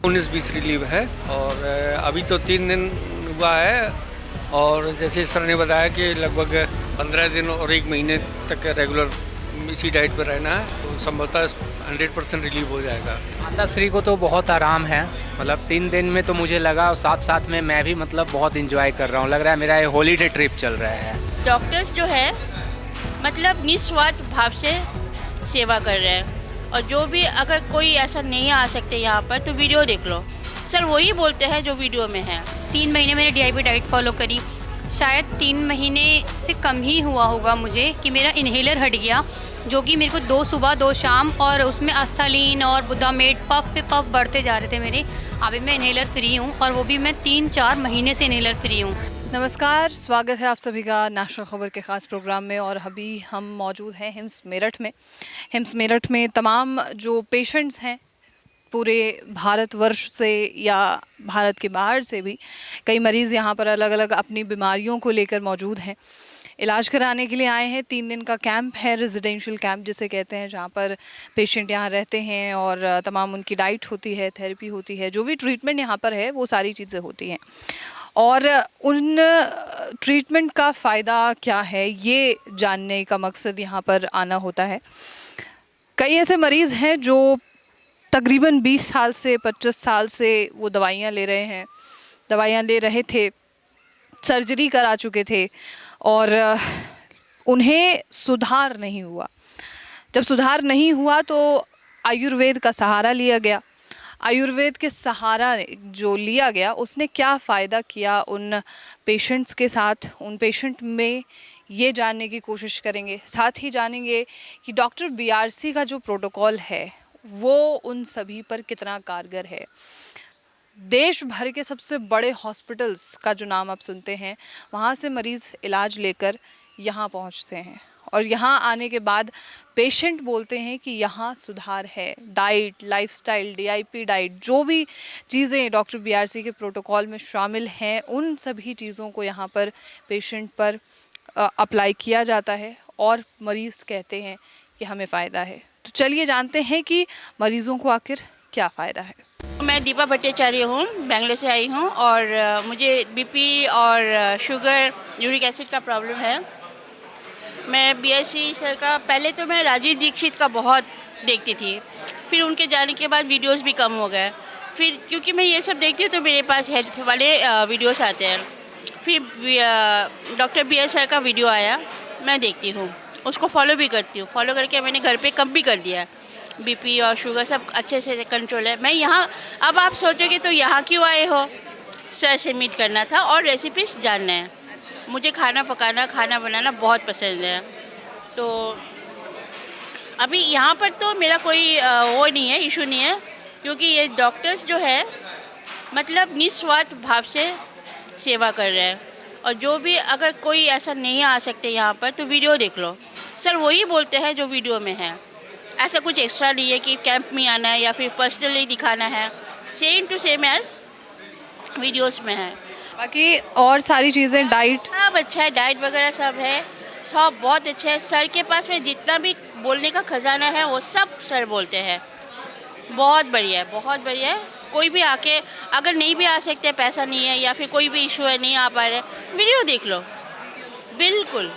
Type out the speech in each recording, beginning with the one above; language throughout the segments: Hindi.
19-20 रिलीव है और अभी तो 3 दिन हुआ है और जैसे सर ने बताया कि लगभग 15 दिन और 1 महीने तक रेगुलर इसी डाइट पर रहना है तो संभवतः 100% रिलीव हो जाएगा। माता श्री को तो बहुत आराम है, मतलब 3 दिन में तो मुझे लगा और साथ साथ में मैं भी मतलब बहुत इंजॉय कर रहा हूँ। लग रहा है मेरा ये हॉलीडे ट्रिप चल रहा है। डॉक्टर्स जो है मतलब निस्वार्थ भाव से सेवा कर रहे हैं और जो भी अगर कोई ऐसा नहीं आ सकते यहाँ पर तो वीडियो देख लो, सर वही बोलते हैं जो वीडियो में है। 3 महीने मैंने DIP डाइट फॉलो करी, शायद 3 महीने से कम ही हुआ होगा मुझे कि मेरा इन्हेलर हट गया, जो कि मेरे को 2 सुबह 2 शाम और उसमें अस्थालीन और बुधामेट पफ पे पफ बढ़ते जा रहे थे मेरे। अभी मैं इन्हेलर फ्री हूँ और वो भी मैं 3-4 महीने से इन्हेलर फ्री हूँ। नमस्कार, स्वागत है आप सभी का नेशनल खबर के ख़ास प्रोग्राम में। और अभी हम मौजूद हैं हिम्स मेरठ में। हिम्स मेरठ में तमाम जो पेशेंट्स हैं पूरे भारतवर्ष से या भारत के बाहर से भी कई मरीज़ यहाँ पर अलग अलग अपनी बीमारियों को लेकर मौजूद हैं, इलाज कराने के लिए आए हैं। 3 दिन का कैंप है, रेजिडेंशियल कैंप जिसे कहते हैं, जहाँ पर पेशेंट यहाँ रहते हैं और तमाम उनकी डाइट होती है, थेरेपी होती है, जो भी ट्रीटमेंट यहाँ पर है वो सारी चीज़ें होती हैं। और उन ट्रीटमेंट का फ़ायदा क्या है ये जानने का मकसद यहाँ पर आना होता है। कई ऐसे मरीज़ हैं जो तकरीबन 20 साल से 25 साल से वो दवाइयाँ ले रहे थे, सर्जरी करा चुके थे और उन्हें सुधार नहीं हुआ। जब सुधार नहीं हुआ तो आयुर्वेद का सहारा लिया गया। आयुर्वेद के सहारा जो लिया गया उसने क्या फ़ायदा किया उन पेशेंट्स के साथ, उन पेशेंट में ये जानने की कोशिश करेंगे। साथ ही जानेंगे कि डॉक्टर BRC का जो प्रोटोकॉल है वो उन सभी पर कितना कारगर है। देश भर के सबसे बड़े हॉस्पिटल्स का जो नाम आप सुनते हैं, वहाँ से मरीज़ इलाज लेकर यहाँ पहुँचते हैं और यहाँ आने के बाद पेशेंट बोलते हैं कि यहाँ सुधार है। डाइट, लाइफस्टाइल, DIP डाइट, जो भी चीज़ें डॉक्टर BRC के प्रोटोकॉल में शामिल हैं, उन सभी चीज़ों को यहाँ पर पेशेंट पर अप्लाई किया जाता है और मरीज़ कहते हैं कि हमें फ़ायदा है। तो चलिए जानते हैं कि मरीज़ों को आखिर क्या फ़ायदा है। मैं दीपा भट्टाचार्य हूँ, बेंगलोर से आई हूँ और मुझे BP और शुगर, यूरिक एसिड का प्रॉब्लम है। मैं BRC सर का पहले तो मैं राजीव दीक्षित का बहुत देखती थी, फिर उनके जाने के बाद वीडियोस भी कम हो गए। फिर क्योंकि मैं ये सब देखती हूँ तो मेरे पास हेल्थ वाले वीडियोस आते हैं। फिर डॉक्टर BR सर का वीडियो आया, मैं देखती हूँ, उसको फॉलो भी करती हूँ। फॉलो करके मैंने घर पे कम भी कर दिया। BP और शुगर सब अच्छे से कंट्रोल है। मैं यहाँ, अब आप सोचोगे तो यहाँ क्यों आए हो? सर से मीट करना था और रेसिपीज जानना है। मुझे खाना बनाना बहुत पसंद है। तो अभी यहाँ पर तो मेरा कोई वो नहीं है, इशू नहीं है, क्योंकि ये डॉक्टर्स जो है मतलब निस्वार्थ भाव से सेवा कर रहे हैं और जो भी अगर कोई ऐसा नहीं आ सकते यहाँ पर तो वीडियो देख लो, सर वही बोलते हैं जो वीडियो में है। ऐसा कुछ एक्स्ट्रा नहीं है कि कैंप में आना है या फिर पर्सनली दिखाना है, same to same as videos में है। बाकी और सारी चीज़ें, डाइट सब अच्छा है, डाइट वगैरह सब है, सब बहुत अच्छा है। सर के पास में जितना भी बोलने का खजाना है वो सब सर बोलते हैं। बहुत बढ़िया है, बहुत बढ़िया है। कोई भी आके अगर नहीं भी आ सकते, पैसा नहीं है या फिर कोई भी इशू है, नहीं आ पा रहे, वीडियो देख लो। बिल्कुल,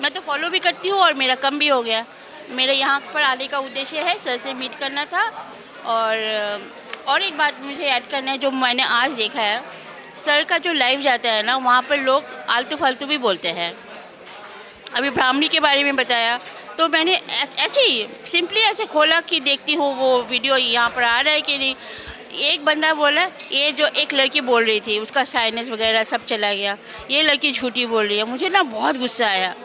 मैं तो फॉलो भी करती हूँ और मेरा कम भी हो गया। मेरे यहाँ पर आने का उद्देश्य है सर से मीट करना था। और एक बात मुझे ऐड करना है, जो मैंने आज देखा है, सर का जो लाइव जाता है ना, वहाँ पर लोग आलतू फालतू भी बोलते हैं। अभी ब्राह्मणी के बारे में बताया तो मैंने ऐसे ही सिंपली ऐसे खोला कि देखती हूँ वो वीडियो यहाँ पर आ रहा है कि नहीं। एक बंदा बोला, ये जो एक लड़की बोल रही थी उसका साइनस वगैरह सब चला गया, ये लड़की झूठी बोल रही है। मुझे ना बहुत गुस्सा आया।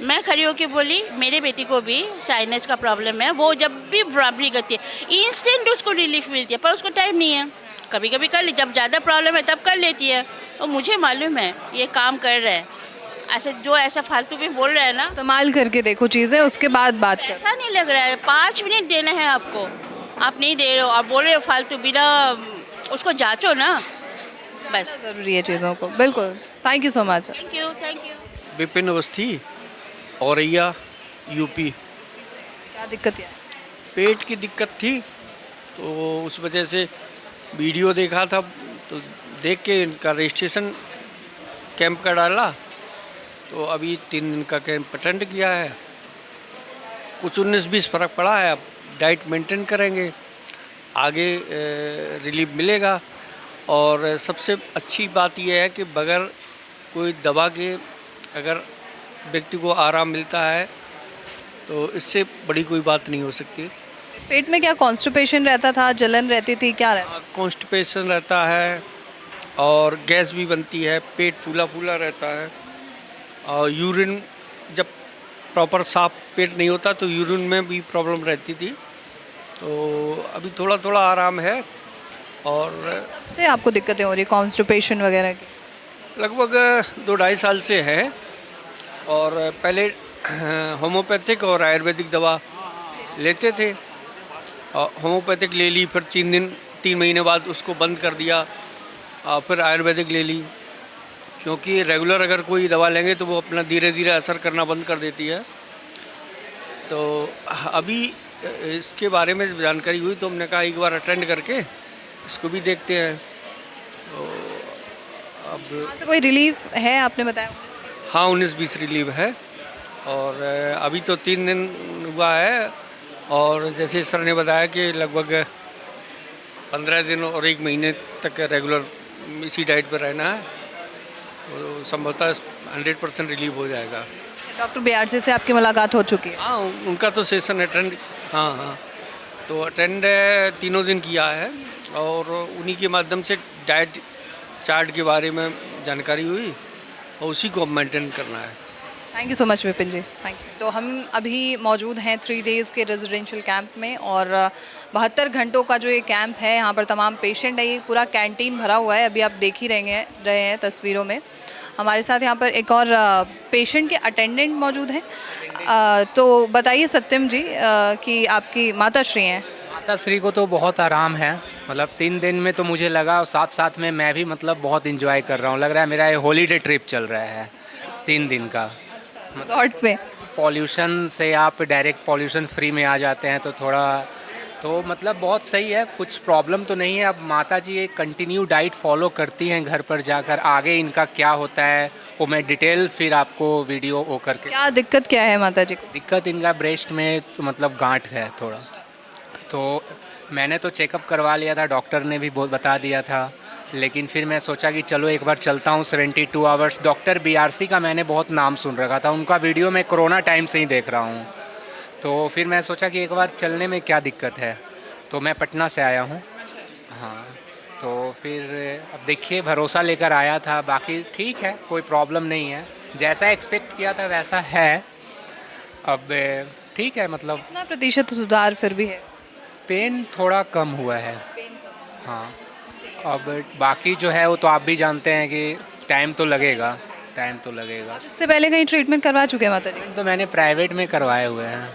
मैं खड़ी होकर बोली, मेरे बेटी को भी साइनस का प्रॉब्लम है, वो जब भी बराबरी करती है इंस्टेंट उसको रिलीफ मिलती है, पर उसको टाइम नहीं है। कभी कभी कर ली, जब ज़्यादा प्रॉब्लम है तब कर लेती है। और मुझे मालूम है ये काम कर रहा है। ऐसा फालतू भी बोल रहा है ना, इस्तेमाल करके देखो चीज़ें, उसके बाद बात कर। ऐसा नहीं लग रहा है 5 मिनट देना है आपको, आप नहीं दे रहे हो और बोल रहे हो फालतू, बिना उसको जांचो ना, बस। ज़रूरी है चीज़ों को, बिल्कुल। Thank you so much. Thank you. Vipin Awasthi, Auraiya, UP। क्या दिक्कत है? पेट की दिक्कत थी तो उस वजह से वीडियो देखा था तो देख के इनका रजिस्ट्रेशन कैंप का डाला, तो अभी 3 दिन का कैंप अटेंड किया है। कुछ 19-20 फ़र्क पड़ा है। अब डाइट मेंटेन करेंगे, आगे रिलीफ मिलेगा। और सबसे अच्छी बात यह है कि बगैर कोई दवा के अगर व्यक्ति को आराम मिलता है तो इससे बड़ी कोई बात नहीं हो सकती। पेट में क्या कॉन्स्टिपेशन रहता था, जलन रहती थी, क्या रहता? कॉन्स्टिपेशन रहता है और गैस भी बनती है, पेट फूला फूला रहता है और यूरिन जब प्रॉपर साफ पेट नहीं होता तो यूरिन में भी प्रॉब्लम रहती थी। तो अभी थोड़ा थोड़ा आराम है। और से आपको दिक्कतें हो रही कॉन्स्टिपेशन वगैरह की? लगभग 2-2.5 साल से है। और पहले होम्योपैथिक और आयुर्वेदिक दवा लेते थे, और होम्योपैथिक ले ली, फिर 3 महीने बाद उसको बंद कर दिया, और फिर आयुर्वेदिक ले ली। क्योंकि रेगुलर अगर कोई दवा लेंगे तो वो अपना धीरे धीरे असर करना बंद कर देती है। तो अभी इसके बारे में जानकारी हुई तो हमने कहा एक बार अटेंड करके इसको भी देखते हैं। तो अब वहाँ से कोई रिलीफ है आपने बताया? हाँ, 19-20 रिलीव है। और अभी तो 3 दिन हुआ है, और जैसे सर ने बताया कि लगभग 15 दिन और 1 महीने तक रेगुलर इसी डाइट पर रहना है, तो संभवतः 100% रिलीव हो जाएगा। डॉक्टर BRC से आपकी मुलाकात हो चुकी है? हाँ, उनका तो सेशन अटेंड, हाँ, तो अटेंड 3 दिन किया है, और उन्हीं के माध्यम से डाइट चार्ट के बारे में जानकारी हुई और उसी को मेंटेन करना है। Thank you so much Vipin ji, thank you. तो हम अभी मौजूद हैं 3 डेज़ के रेजिडेंशियल कैंप में, और 72 घंटों का जो ये कैंप है, यहाँ पर तमाम पेशेंट है, ये पूरा कैंटीन भरा हुआ है। अभी आप देख ही रहे हैं तस्वीरों में। हमारे साथ यहाँ पर एक और पेशेंट के अटेंडेंट मौजूद हैं। तो बताइए सत्यम जी कि आपकी माताश्री हैं। माताश्री को तो बहुत आराम है, मतलब 3 दिन में तो मुझे लगा, और साथ साथ में मैं भी मतलब बहुत इंजॉय कर रहा हूँ। लग रहा है मेरा ये हॉलीडे ट्रिप चल रहा है 3 दिन का। रिजॉर्ट में पॉल्यूशन से आप डायरेक्ट पॉल्यूशन फ्री में आ जाते हैं, तो थोड़ा तो मतलब बहुत सही है, कुछ प्रॉब्लम तो नहीं है। अब माता जी एक कंटिन्यू डाइट फॉलो करती हैं घर पर जाकर। आगे इनका क्या होता है वो मैं डिटेल फिर आपको वीडियो वो करके। क्या दिक्कत क्या है माता जी को? दिक्कत इनका ब्रेस्ट में तो मतलब गांठ है थोड़ा, तो मैंने तो चेकअप करवा लिया था, डॉक्टर ने भी बहुत बता दिया था, लेकिन फिर मैं सोचा कि चलो एक बार चलता हूँ 72 आवर्स। डॉक्टर BRC का मैंने बहुत नाम सुन रखा था, उनका वीडियो मैं कोरोना टाइम से ही देख रहा हूँ, तो फिर मैं सोचा कि एक बार चलने में क्या दिक्कत है। तो मैं पटना से आया हूँ, हाँ, तो फिर अब देखिए भरोसा लेकर आया था, बाकी ठीक है, कोई प्रॉब्लम नहीं है, जैसा एक्सपेक्ट किया था वैसा है। अब ठीक है, मतलब कितना प्रतिशत सुधार फिर भी है? पेन थोड़ा कम हुआ है, हाँ। अब बाकी जो है वो तो आप भी जानते हैं कि टाइम तो लगेगा। इससे पहले कहीं ट्रीटमेंट करवा चुके हैं माता जी? तो मैंने प्राइवेट में करवाए हुए हैं,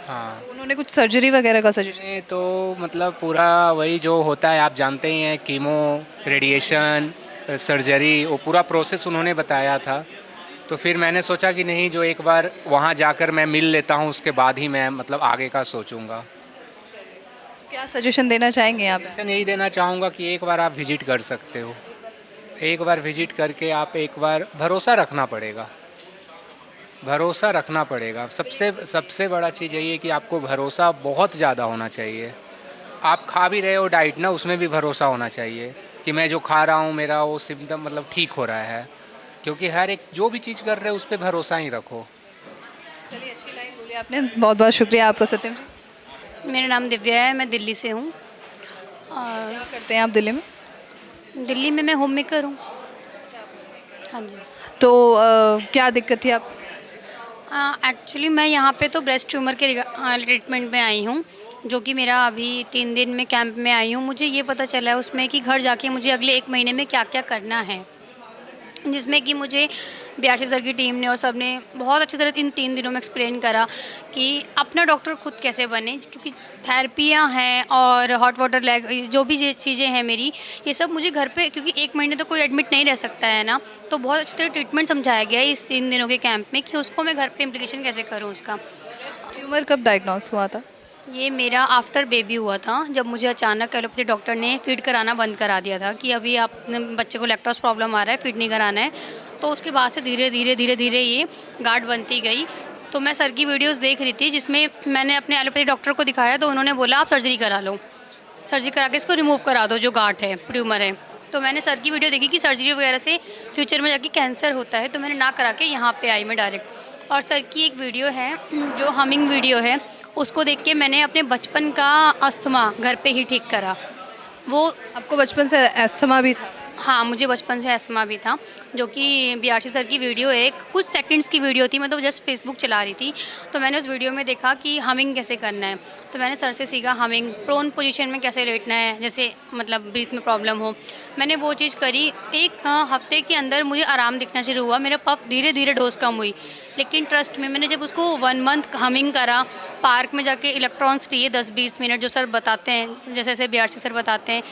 हाँ। उन्होंने कुछ सर्जरी वगैरह का सजेशन? ये तो मतलब पूरा वही जो होता है आप जानते ही हैं, कीमो, रेडिएशन, सर्जरी, वो पूरा प्रोसेस उन्होंने बताया था। तो फिर मैंने सोचा कि नहीं, जो एक बार वहाँ जाकर मैं मिल लेता हूँ, उसके बाद ही मैं मतलब आगे का सोचूंगा। क्या सजेशन देना चाहेंगे आप? सजेशन यही देना चाहूँगा कि एक बार आप विजिट कर सकते हो, एक बार विजिट करके आप एक बार भरोसा रखना पड़ेगा। सबसे बड़ा चीज़ यही है कि आपको भरोसा बहुत ज़्यादा होना चाहिए। आप खा भी रहे हो डाइट ना, उसमें भी भरोसा होना चाहिए कि मैं जो खा रहा हूँ मेरा वो सिम्टम मतलब ठीक हो रहा है, क्योंकि हर एक जो भी चीज़ कर रहे हो उस पर भरोसा ही रखो। चलिए, अच्छी लाइन बोली आपने, बहुत बहुत शुक्रिया आपका सत्यम जी। मेरा नाम दिव्या है, मैं दिल्ली से हूँ। क्या करते हैं आप दिल्ली में? दिल्ली में मैं होम मेकर हूँ, हाँ जी। तो क्या दिक्कत थी आप? एक्चुअली मैं यहाँ पे तो ब्रेस्ट ट्यूमर के ट्रीटमेंट में आई हूँ, जो कि मेरा अभी 3 दिन में कैंप में आई हूँ। मुझे ये पता चला है उसमें कि घर जाके मुझे अगले 1 महीने में क्या क्या करना है, जिसमें कि मुझे BRC सर की टीम ने और सब ने बहुत अच्छी तरह इन 3 दिनों में एक्सप्लेन करा कि अपना डॉक्टर खुद कैसे बने, क्योंकि थेरेपियाँ हैं और हॉट वाटर लैग जो भी चीज़ें हैं मेरी, ये सब मुझे घर पे, क्योंकि 1 महीने तो कोई एडमिट नहीं रह सकता है ना, तो बहुत अच्छी तरह ट्रीटमेंट समझाया गया है इस 3 दिनों के कैंप में कि उसको मैं घर पे इम्प्लीकेशन कैसे करूँ उसका। ट्यूमर कब डायग्नोस हुआ था? ये मेरा आफ्टर बेबी हुआ था, जब मुझे अचानक एलोपैथी डॉक्टर ने फीड कराना बंद करा दिया था कि अभी आप बच्चे को लैक्टोज प्रॉब्लम आ रहा है, फीड नहीं कराना है। तो उसके बाद से धीरे धीरे ये गांठ बनती गई। तो मैं सर की वीडियोस देख रही थी जिसमें मैंने अपने एलोपैथी डॉक्टर को दिखाया, तो उन्होंने बोला आप सर्जरी करा लो, सर्जरी करा के इसको रिमूव करा दो जो गांठ है, ट्यूमर है। तो मैंने सर की वीडियो देखी कि सर्जरी वगैरह से फ्यूचर में जाके कैंसर होता है, तो मैंने ना करा के यहाँ पे आई मैं डायरेक्ट। और सर की एक वीडियो है जो हमिंग वीडियो है, उसको देख के मैंने अपने बचपन का अस्थमा घर पे ही ठीक करा। वो आपको बचपन से अस्थमा भी था? हाँ, मुझे बचपन से अस्थमा भी था, जो कि बीआरसी सर की वीडियो है, एक कुछ सेकंड्स की वीडियो थी, मैं तो जस्ट फेसबुक चला रही थी, तो मैंने उस वीडियो में देखा कि हमिंग कैसे करना है। तो मैंने सर से सीखा हमिंग, प्रोन पोजीशन में कैसे लेटना है, जैसे मतलब ब्रीथ में प्रॉब्लम हो। मैंने वो चीज़ करी। एक हफ्ते के अंदर मुझे आराम दिखना शुरू हुआ, मेरा पफ धीरे धीरे डोज कम हुई। लेकिन ट्रस्ट में मैंने जब उसको 1 मंथ हमिंग करा, पार्क में जाके इलेक्ट्रॉन्स लिए 10-20 मिनट जो सर बताते हैं, जैसे जैसे बीआरसी सर बताते हैं।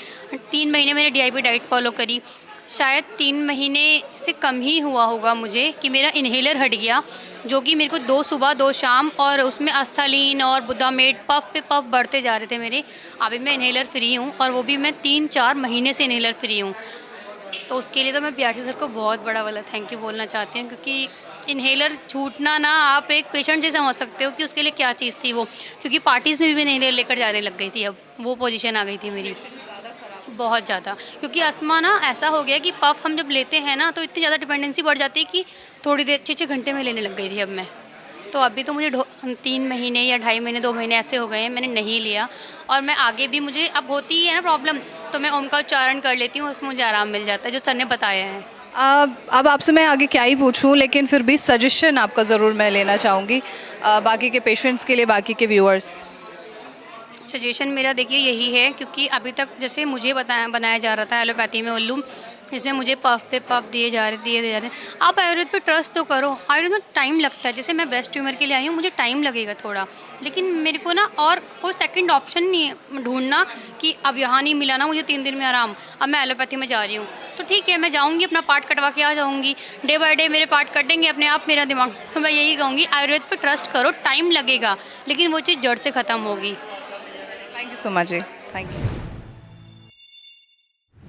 3 महीने मैंने DIP डाइट फॉलो करी। शायद 3 महीने से कम ही हुआ होगा मुझे कि मेरा इन्हेलर हट गया, जो कि मेरे को 2 सुबह 2 शाम, और उसमें अस्थालीन और बुदामेट पफ पे पफ बढ़ते जा रहे थे मेरे। अभी मैं इन्हेलर फ्री हूँ, और वो भी मैं 3-4 महीने से इन्हेलर फ्री हूँ। तो उसके लिए तो मैं बीआरसी सर को बहुत बड़ा वाला थैंक यू बोलना चाहती हूँ, क्योंकि इन्हेलर छूटना ना, आप एक पेशेंट से समझ सकते हो कि उसके लिए क्या चीज़ थी वो, क्योंकि पार्टीज़ में भी मैं इन्हेलर लेकर जाने लग गई थी। अब वो पोजीशन आ गई थी मेरी बहुत ज़्यादा, क्योंकि अस्थमा ना ऐसा हो गया कि पफ हम जब लेते हैं ना, तो इतनी ज़्यादा डिपेंडेंसी बढ़ जाती है कि थोड़ी देर 6-6 घंटे में लेने लग गई थी अब मैं। तो अभी तो मुझे 3 महीने या 2.5 महीने 2 महीने ऐसे हो गए हैं, मैंने नहीं लिया। और मैं आगे भी, मुझे अब होती ही है ना प्रॉब्लम, तो मैं ओम का उच्चारण कर लेती हूँ, उसमें मुझे आराम मिल जाता है, जो सर ने बताया है। अब आपसे मैं आगे क्या ही पूछूं, लेकिन फिर भी सजेशन आपका ज़रूर मैं लेना चाहूँगी बाकी के पेशेंट्स के लिए, बाकी के व्यूअर्स। सजेशन मेरा देखिए यही है, क्योंकि अभी तक जैसे मुझे बनाया जा रहा था एलोपैथी में उल्लू, इसमें मुझे पफ पे पफ दिए जा रहे। आप आयुर्वेद पे ट्रस्ट तो करो, आयुर्वेद में टाइम लगता है। जैसे मैं ब्रेस्ट ट्यूमर के लिए आई हूँ, मुझे टाइम लगेगा थोड़ा, लेकिन मेरे को ना और कोई सेकंड ऑप्शन नहीं है ढूंढना कि अब यहाँ नहीं मिला ना मुझे 3 दिन में आराम, अब मैं एलोपैथी में जा रही हूँ। तो ठीक है, मैं जाऊँगी, अपना पार्ट कटवा के आ जाऊँगी, डे बाय डे मेरे पार्ट कटेंगे अपने आप, मेरा दिमाग। तो मैं यही कहूँगी, आयुर्वेद पर ट्रस्ट करो, टाइम लगेगा, लेकिन वो चीज़ जड़ से ख़त्म होगी। थैंक यू सो मच जी, थैंक यू।